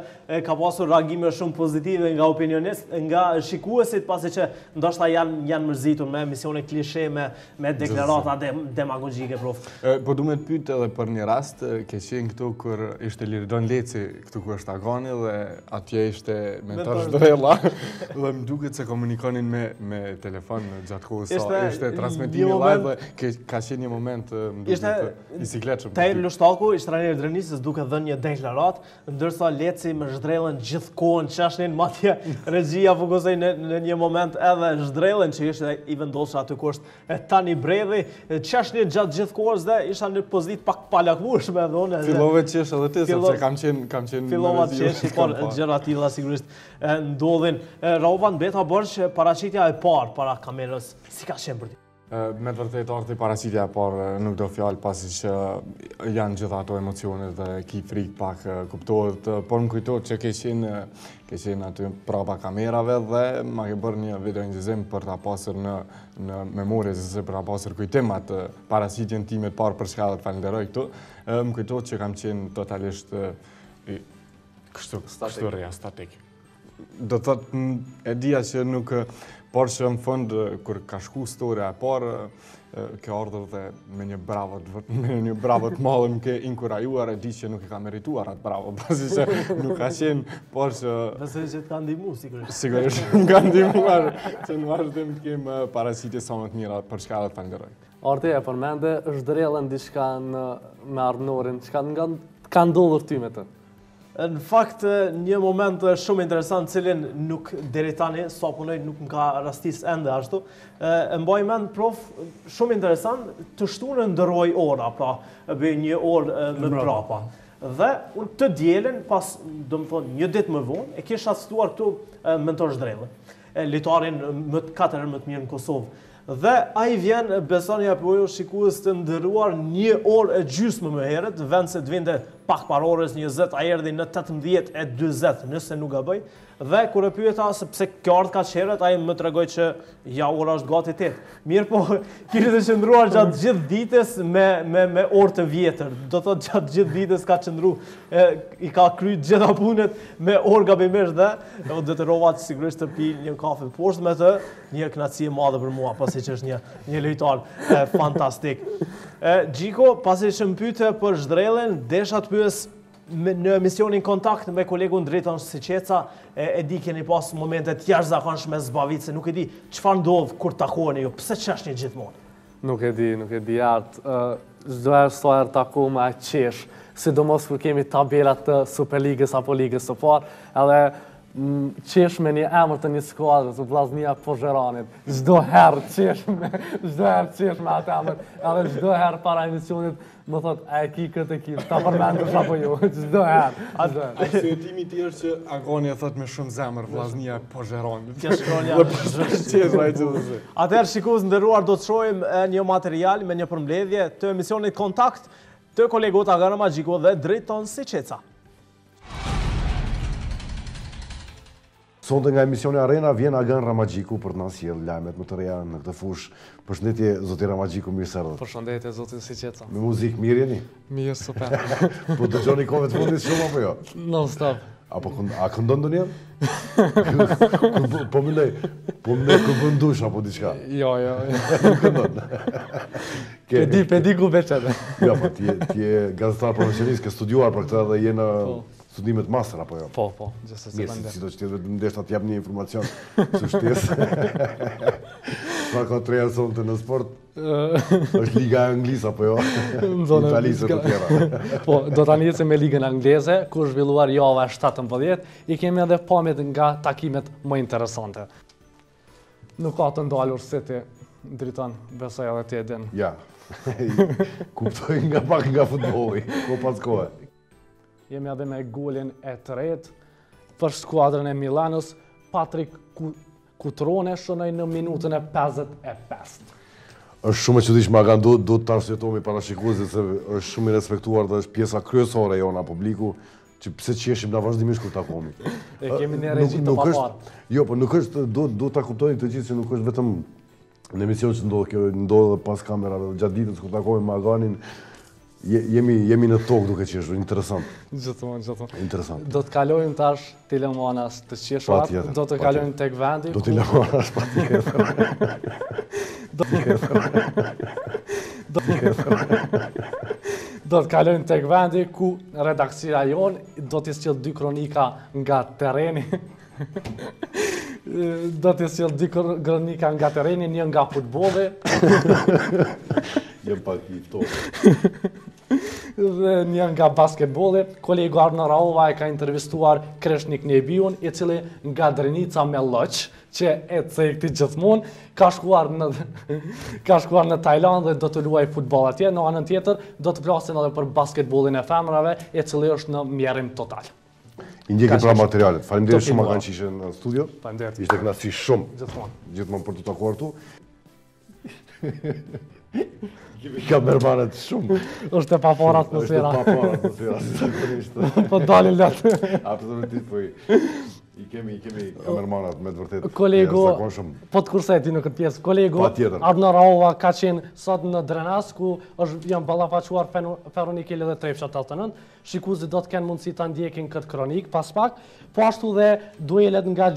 ka pasur reagime shumë pozitive nga opinionistë, nga shikuesit, pasi që ndoshta janë mërzitur me emisione klishe, me deklarata demagogjike, prof. Po du me të pyet edhe për një rast, ke këtu kur ishte Liridon Leci, këtu ku është Agani dhe atje ishte mentor Zhdrella dhe më duket se komunikonin me telefon gjatë kohës sa ishte transmetimi live dhe ka qenë një moment më duket i sikletshëm. Tajir Lushtaku ishte trajneri i Drenisës duke dhënë një deklarat, ndërsa Leci me Zhdrellën gjithkohën qashnin, madje regjia fokusoi në një moment edhe Zhdrellën që ishte i vendosur aty ku është Tani Bredhi, qashnin gjatë gjithë kohës dhe isha në pozitë pak palakvueshme edhe unë. Fillove të qesh edhe ti, sepse kam qenë Fillova të qesh, por gjëra të tilla sigurisht ndodhin. Raovan Beta Borç, paraqitja e parë para kamerës, si ka qenë për ti? Me të vërtet arti paraqitja e parë nuk do fjalë pasi që janë gjitha ato emocionet dhe ki frikë pak kuptohet, por më kujtohet që ke qenë aty prapa kamerave dhe ma ke bërë një video injizim për ta pasur në memorie, se për ta pasur kujtim atë paraqitjen time të parë për çka do të falenderoj këtu. Më kujtohet që kam qenë totalisht kështu reastatik. Do të thotë, e dija që nuk, por që në fund, kur ka shku storia e parë, ke ardhur dhe me një bravo të madhe më ke inkurajuar, e di që nuk i ka merituar atë bravo, pasi që nuk ka qenë, por që... Besoj që të ka ndihmu, sigurisht. Sigurisht, më ka ndihmuar që në vazhdim të kem paraqitje sa më të mira për çka do të falenderoj. Arti e përmende, Zhdrellën diçka me Arnorin, çka ka ndodhur ty me të? Në fakt, një moment shumë interesant, cilin nuk deri tani, sa punoj, nuk më ka rastis ende ashtu. E mbaj mend, prof, shumë interesant, të shtunën ndërroj ora, pra, bëj një orë më prapa. Dhe unë të dielën, pas, do më thonë, një ditë më vonë, e kisha stuar këtu mentor Zhdrellën, litarin më të 4 më të mirë në Kosovë. Dhe a i vjen, besoni apo jo, shikues të ndëruar një orë e gjysmë më herët, vend se të vinte pak par orës 20, a erdhi në 18:40, nëse nuk gaboj. Dhe kur e pyeta se pse kjo ardh kaq herët, ai më tregoi që ja ora është gati 8. Mirë, po kishte qëndruar gjatë gjithë ditës me orë të vjetër. Do thotë gjatë gjithë ditës ka qëndruar, i ka kryer gjitha punët me orë gabimesh dhe do të rrova sigurisht të pi një kafe poshtë me të, një kënaqësi e madhe për mua, pasi që është një lojtar fantastik. Gjiko, pasi që më pyete për Zhdrellën, desha të pyes në emisionin Kontakt me kolegun Driton Siqeca, e di keni pas momentet jashtëzakonshme zbavitse, se nuk e di çfarë ndodh kur takoheni ju, pse çashni gjithmonë? Nuk e di artë. Çdo herë sa herë takojmë aq qesh, sidomos kur kemi tabelat të Superligës apo Ligës së Parë, edhe qesh me një emër të një skuadrës, u Vllaznia Pozheranit. Çdo herë qesh me atë emër, edhe çdo herë para emisionit më thot, a e ki këtë ekip, ta përmendesh apo jo, çdo herë. Arsyetimi i është që Agoni e thot me shumë zemër Vllaznia Pozheranit. Kjo shkronja. Atëherë shikues nderuar, do të shohim një material me një përmbledhje të emisionit Kontakt të kolegut Agan Ramazhiku dhe Driton Siçeca. Sonte nga emisioni Arena vjen Agan Ramazhiku për të na sjellë lajmet më të reja në këtë fushë. Përshëndetje zoti Ramazhiku, mirë se erdhët. Përshëndetje zoti Siçeca. Me muzikë mirë jeni? Mirë, super. Po dëgjoni kohëve të fundit shumë apo jo? Non stop. Apo a këndon ndonjëherë? Po mendoj kur bën dush apo diçka. Jo. Nuk këndon. Pedi ku veçet. Jo, po ti je gazetar profesionist, ke studiuar për këtë dhe je në studimet master apo jo? Po, gjithsesi. Mirë, si do të qetë ndeshta të jap një informacion së shtesë. Çfarë ka treja sonte në sport? Është Liga Angleze apo jo? Italisë të tjera. Po, do ta nisim me Ligën Angleze, ku është zhvilluar java 17, i kemi edhe pamjet nga takimet më interesante. Nuk ka të ndalur City, Driton, besoj edhe ti e din. Ja. Kuptoj pak nga futbolli, ko pas kohë. Jemi edhe me golin e tretë për skuadrën e Milanës, Patrick Cutrone shënoi në minutën e 55. Është shumë e çuditshme, Agan, duhet të arsyetohemi para shikuesit se është shumë i respektuar dhe është pjesa kryesore e jona publiku, që pse qeshim na vazhdimisht kur takohemi. E kemi një regji të papar. Jo, po nuk është, duhet ta kuptojnë të gjithë që nuk është vetëm në emision që ndodh pas kamerave, gjatë ditës kur takohemi me Aganin, jemi në tokë duke qeshur, interesant. Gjithmonë. Interesant. Do të kalojmë tash te Lemanas të qeshurat, do të kalojmë tek vendi. Do të Lemanas patjetër. Do të kalojmë tek vendi ku redaksia jon do të sjell dy kronika nga terreni. Do të sjell dy kronika nga terreni, një nga futbolli. Jam pak i ftohtë. Dhe një nga basketbolli. Kolegu Arno Raova e ka intervistuar Kreshnik Nebiun, i cili nga Drenica me Lloç, që e cekti gjithmonë, ka shkuar në Tajland dhe do të luaj futboll atje. Në anën tjetër do të flasin edhe për basketbollin e femrave, i cili është në mjerim total. I ndjeki pra materialet. Faleminderit shumë Agan që ishe në studio. Faleminderit. Ishte kënaqësi shumë. Gjithmonë për të takuar tu. Kamermanët shumë. Është e papar atmosfera. Po dalin latë. Absolutisht, po i kemi kamermanët me të vërtet. Kolegu, po të kursej ti në këtë pjesë, kolegu Arno Raova ka qenë sot në Drenas, ku janë ballafaquar Feronikeli dhe Trefshat 89. Shikuesit do të kenë mundësi ta ndjekin këtë kronik pas pak, po ashtu dhe duelet nga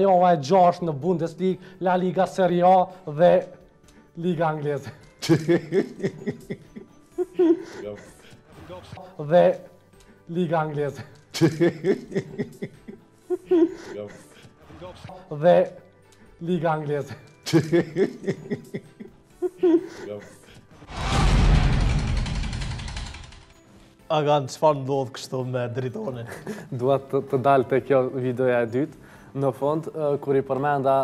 java e 6 në Bundesliga, La Liga, Serie A dhe Liga Angleze. Dhe Liga Angleze. Dhe Liga Angleze. Agan, çfarë ndodh kështu me Dritonin? Duhet të dalë te kjo videoja e dytë. Në fund, kur i përmenda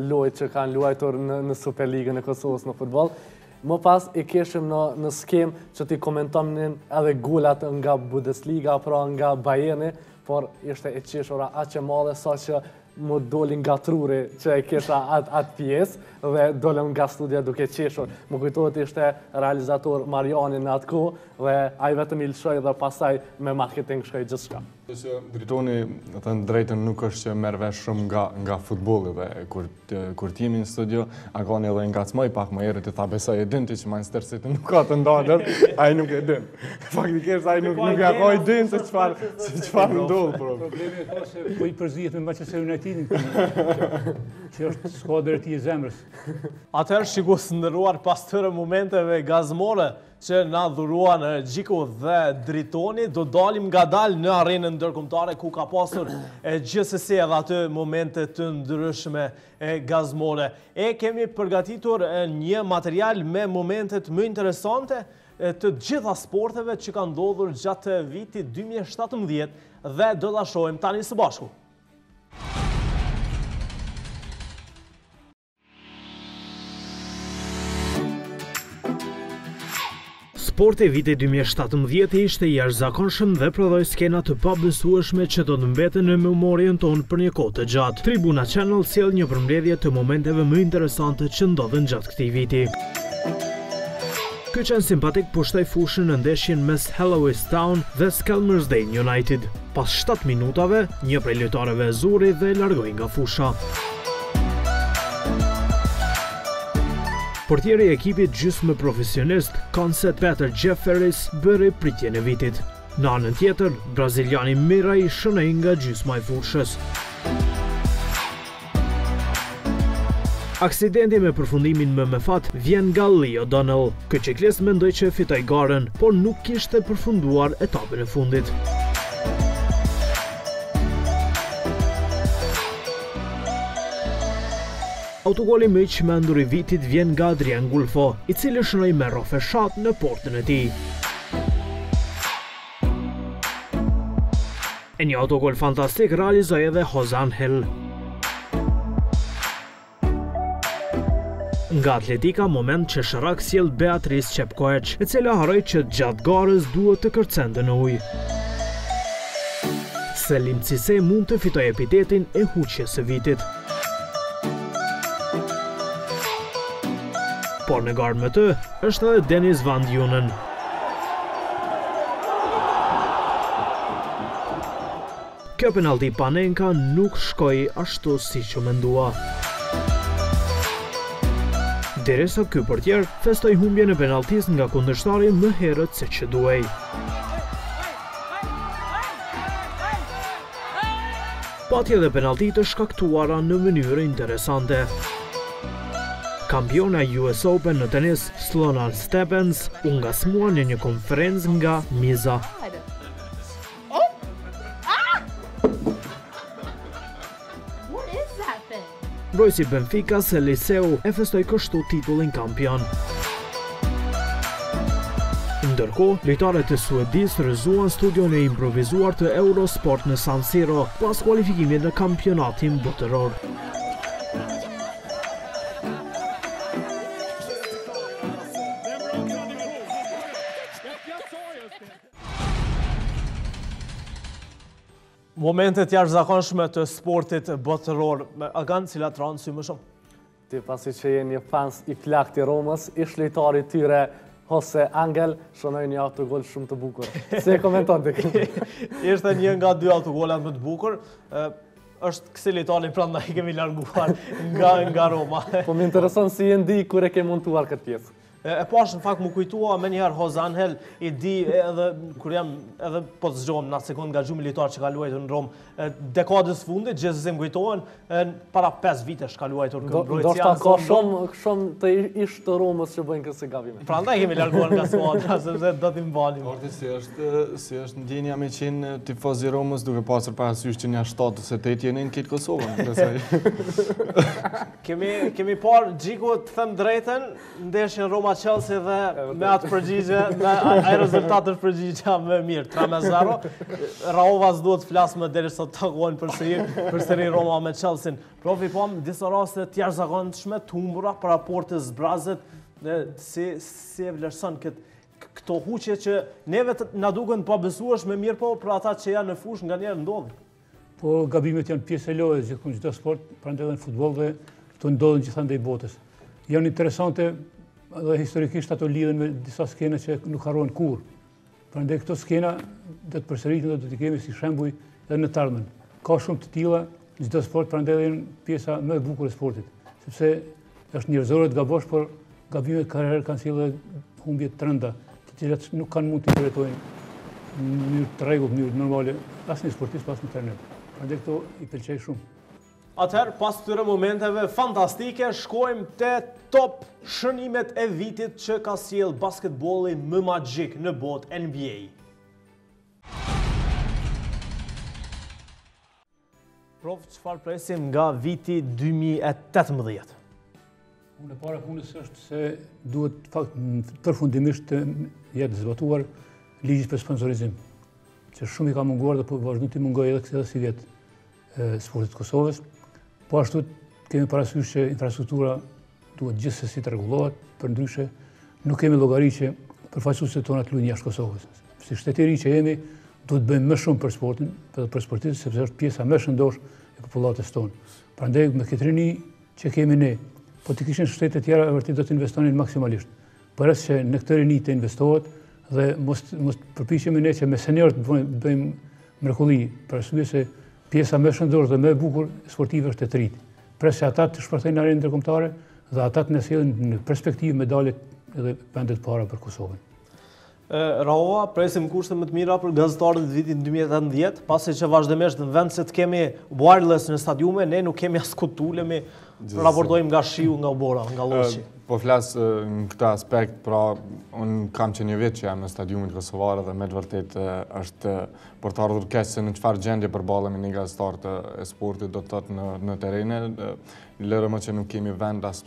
lojtë që kanë luajtur në Superligën e Kosovës në futboll, më pas i keshim në skem që ti komentonin edhe golat nga Bundesliga, pra nga Bayerni, por ishte e qeshura aq e madhe sa që më doli nga truri që e kesha atë pjesë dhe dolem nga studia duke qeshur. Më kujtohet ishte realizator Mariani në atë kohë dhe ai vetëm i lëshoi dhe pasaj me marketing shkoi gjithçka. Dritoni, të thënë drejtën, nuk është që merr vesh shumë nga futbolli dhe kur ti jemi në studio, Agani edhe ngacmoi pak më herët e tha besoj e din ti që Manchester City nuk ka të ndalur, ai nuk e din. Faktikisht ai nuk ja ka idin se çfarë ndodh. Problemi është se po i përzihet me Manchester Unitedin, që është skuadra e tij e zemrës. Atëherë shikues nderuar, pas këtyre momenteve gazmore që na dhuruan Gjiku dhe Dritoni, do dalim ngadalë në arenën ndërkombëtare ku ka pasur gjithsesi edhe aty momente të ndryshme gazmore. E kemi përgatitur një material me momentet më interesante të gjitha sporteve që kanë ndodhur gjatë vitit 2017 dhe do ta shohim tani së bashku. Sporti i vitit 2017 ishte i jashtëzakonshëm dhe prodhoi skena të pabesueshme që do të mbeten në memorien tonë për një kohë të gjatë. Tribuna Channel sjell një përmbledhje të momenteve më interesante që ndodhen gjatë këtij viti. Ky qenë simpatik pushtoi fushën në ndeshjen mes Hallowes Town dhe Skelmersdale United. Pas 7 minutave, një prej lojtarëve e zuri dhe largoi nga fusha. Portieri i ekipit gjysmë profesionist, Konset Peter Jefferis, bëri pritjen e vitit. Në anën tjetër, braziliani Mirai shënoi nga gjysma e fushës. Aksidenti me përfundimin më fat vjen nga Lee O'Donnell. Ky ciklist mendoi që fitoi garën, por nuk kishte përfunduar etapën e fundit. Autogoli më i çmendur i vitit vjen nga Adrian Gulfo, i cili shënoi me rrofeshat në portën e tij. E një autogol fantastik realizoi edhe Jose Angel. Nga atletika, moment që shërak sjell Beatrice Çepkoeç, e cila harroi që gjatë garës duhet të kërcente në ujë. Selim Cisse mund të fitojë epitetin e huqjes së vitit. Por në garë me të, është edhe Dennis Van Dunen. Kjo penalti Panenka nuk shkoi ashtu si që mendua. Derisa ky portier festoi humbjen e penaltis nga kundërshtari më herët se që duhej. Pati edhe penalti të shkaktuara në mënyrë interesante. Kampiona US Open në tenis, Sloane Stephens, u ngasmua në një konferencë nga miza. Mbrojtësi Benficas Eliseu e festoi kështu titullin kampion. Ndërkohë, lojtarët e Suedis rrëzuan studion e improvizuar të Eurosport në San Siro pas kualifikimit në kampionatin botëror. Momentet jashtëzakonshme të sportit botëror, a kanë cilat ranë sy më shumë? Ti pasi që je një fans i plakt i Romës, ish lojtari tyre Jose Angel shënoi një autogol shumë të bukur. Si e komenton ti? Ishte një nga 2 autogolat më të bukur. Është kësi lojtari prandaj kemi larguar nga Roma. Po më intereson si e ndi kur e ke montuar këtë pjesë. E pash në fakt më kujtua me njëherë Jose Angel, i di edhe kur jam edhe po të zgjohem në atë sekundë nga gjumi lojtar që ka luajtur në Romë, dekadës fundit, gjithsesi më kujtohen para 5 vitesh ka luajtur këmbë. Ndoshta ka shumë të ish të Romës që bëjnë kësaj gabime. Prandaj kemi larguar nga skuadra sepse do t'i mbalim. Orti si është ndjenja me qenë tifoz i Romës duke pasur parasysh që një 7 ose 8 jeni në këtë Kosovën, besoj. Kemi parë Xhiku të them drejtën, ndeshjen Roma Chelsea dhe me atë përgjigje, me ai rezultat është përgjigja më mirë, 3-0. Rahovas duhet të flasë më derisa të takohen përsëri Roma me Chelsea. Profi pam disa raste të jashtëzakonshme të humbura për raporte zbrazët, si e vlerëson këto huqje që neve na duken të pabesueshme mirë, po për ata që janë në fushë nganjëherë ndodhin. Po gabimet janë pjesë e lojës gjithmonë çdo sport, prandaj edhe në futboll dhe këto ndodhin gjithandej botës. Janë interesante dhe historikisht ato lidhen me disa skena që nuk harrohen kurrë. Prandaj këto skena do të përsëriten dhe do t'i kemi si shembuj edhe në të ardhmen. Ka shumë të tilla në çdo sport, prandaj janë pjesa më e bukur e sportit, sepse është njerëzore të gabosh, por gabimet karrierë kanë sjellë humbje të rënda, të cilat nuk kanë mund të drejtojnë në mënyrë të rregullt, në mënyrë normale, as një sportist, pas në trajner. Prandaj këto i pëlqej shumë. Atëherë, pas këtyre momenteve fantastike, shkojmë te top shënimet e vitit që ka sjell basketbolli më magjik në botë, NBA. Prof, çfarë presim nga viti 2018? Unë e para punës është se duhet fakt përfundimisht të jetë zbatuar ligji për sponsorizim, që shumë i ka munguar dhe po vazhdon të mungojë edhe si vjet sportit Kosovës. Po ashtu kemi parasysh që infrastruktura duhet gjithsesi të rregullohet, përndryshe nuk kemi llogari që përfaqësuesit tona të luajnë jashtë Kosovës. Si shtet i ri që jemi, duhet bëjmë më shumë për sportin, për sportistët, sepse është pjesa më e shëndosh e popullatës tonë. Prandaj me këtë rini që kemi ne, po të kishin shtetet tjera vërtet do të investonin maksimalisht. Përveç që në këtë rini të investohet dhe mos përpiqemi ne që me seniorët bëjmë mrekulli, për arsye se pjesa më e shëndosh dhe më e bukur sportive është e trit. Pres që ata të shpërthejnë arenën ndërkombëtare dhe ata të na sjellin në perspektivë medalet edhe vendet para për Kosovën. Rahova, presim kushte më të mira për gazetarët të vitit 2018, pasi që vazhdimisht në vend se të kemi wireless në stadiume, ne nuk kemi as ku tulemi, raportojmë nga shiu, nga ubora, nga loqi. Po flasë në këta aspekt, pra unë kam që një vit që jam në stadiumin Kosovare dhe me të vërtet është për të ardhur keq se në çfarë gjendje përbalemi një gazetar e sportit do të thotë në terene, lërë më që nuk kemi vend as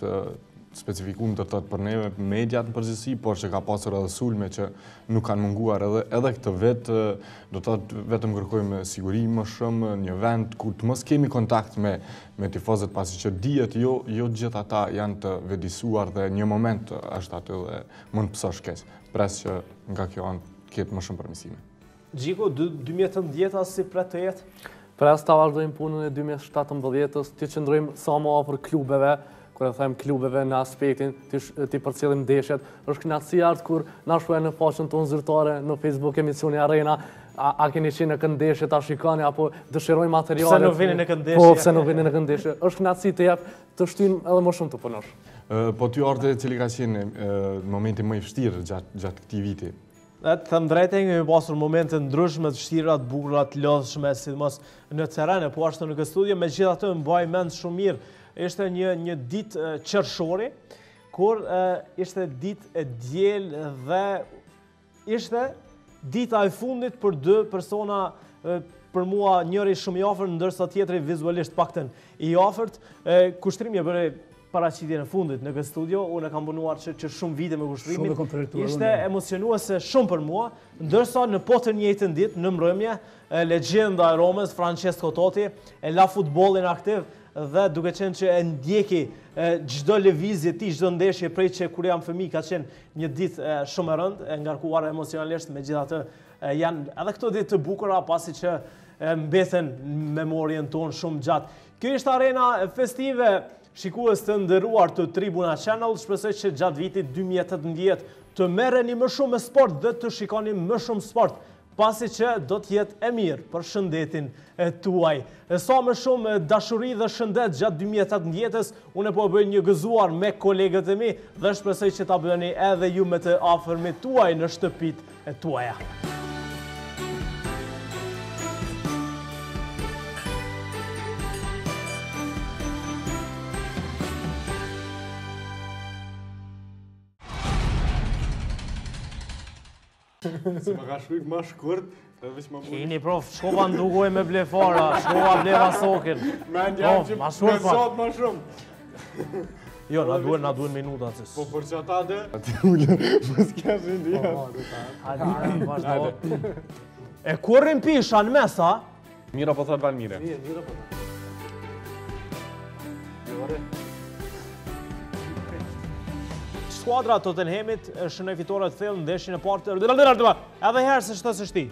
specifikum të tëtë për neve mediat në përgjithësi, por që ka pasur edhe sulme që nuk kanë munguar edhe këtë vetë, do të tëtë vetëm kërkojmë siguri më shumë, një vend ku të mos kemi kontakt me tifozët, pasi që dihet jo gjithë ata janë të vedisuar dhe një moment është aty dhe mund të pësosh keq. Pres që nga kjo anë ketë më shumë përmirësime. Gjiko, 2018 si pret të jetë? Pres ta vazhdojmë punën e 2017-ës, të qëndrojmë sa më afër klubeve, kur e them klubeve në aspektin ti përcjellim ndeshjet, është kënaqësi art kur na shohin në faqen tonë zyrtare në Facebook emisioni Arena, a keni qenë në këndeshje ta shikoni apo dëshirojmë materiale. Pse nuk vini në këndeshje? Po, pse nuk vini në këndeshje? Është kënaqësi të jap të shtyn edhe më shumë të punosh. Po ty ardhe cili ka qenë momenti më i vështirë gjatë këtij viti? Të them drejtë, kemi pasur momente ndryshme të vështira, të bukura, të lodhshme, sidomos në terren, po ashtu në studio, megjithatë mbaj mend shumë mirë. Ishte një ditë qershori, kur ishte ditë e diel dhe ishte dita e fundit për dy persona, për mua njëri shumë i afërt, ndërsa tjetri vizualisht paktën i afërt. Kushtrimi e bëre paraqitjen e fundit në këtë studio, unë e kam punuar që shumë vite me kushtrimin. Ishte emocionuese shumë për mua, ndërsa në po të njëjtën ditë, në mbrëmje, legjenda e Romës, Francesco Totti, e la futbollin aktiv dhe duke qenë që e ndjeki çdo lëvizje ti, çdo ndeshje prej që kur jam fëmijë ka qenë një ditë shumë e rëndë, e ngarkuar emocionalisht, megjithatë janë edhe këto ditë të bukura pasi që mbeten në memorien tonë shumë gjatë. Kjo ishte Arena Festive, shikues të nderuar të Tribuna Channel, shpresoj që gjatë vitit 2018 të merreni më shumë me sport dhe të shikoni më shumë sport, pasi që do të jetë e mirë për shëndetin tuaj. Sa më shumë dashuri dhe shëndet gjatë 2018-ës, unë po bëj një gëzuar me kolegët e mi dhe shpresoj që ta bëni edhe ju me të afërmit tuaj në shtëpitë tuaja. Si më ka shkujt ma shkurt, dhe veç ma bujt. Kini prof, shkova ndukoj me blefara, shkova bleva sokin. Me ndjam që me sot ma shumë. Jo, na duhen minuta cës. Po për që ata dhe? Ati ullë, më s'kja shëndia. Hajde, vazhdo. E kurrin pisha në mes, a? Mira po thot Valmire. Mira po thot. Skuadra Tottenhamit shënoi fitore të thellë në ndeshjen e parë. Edhe herë se shto se shti.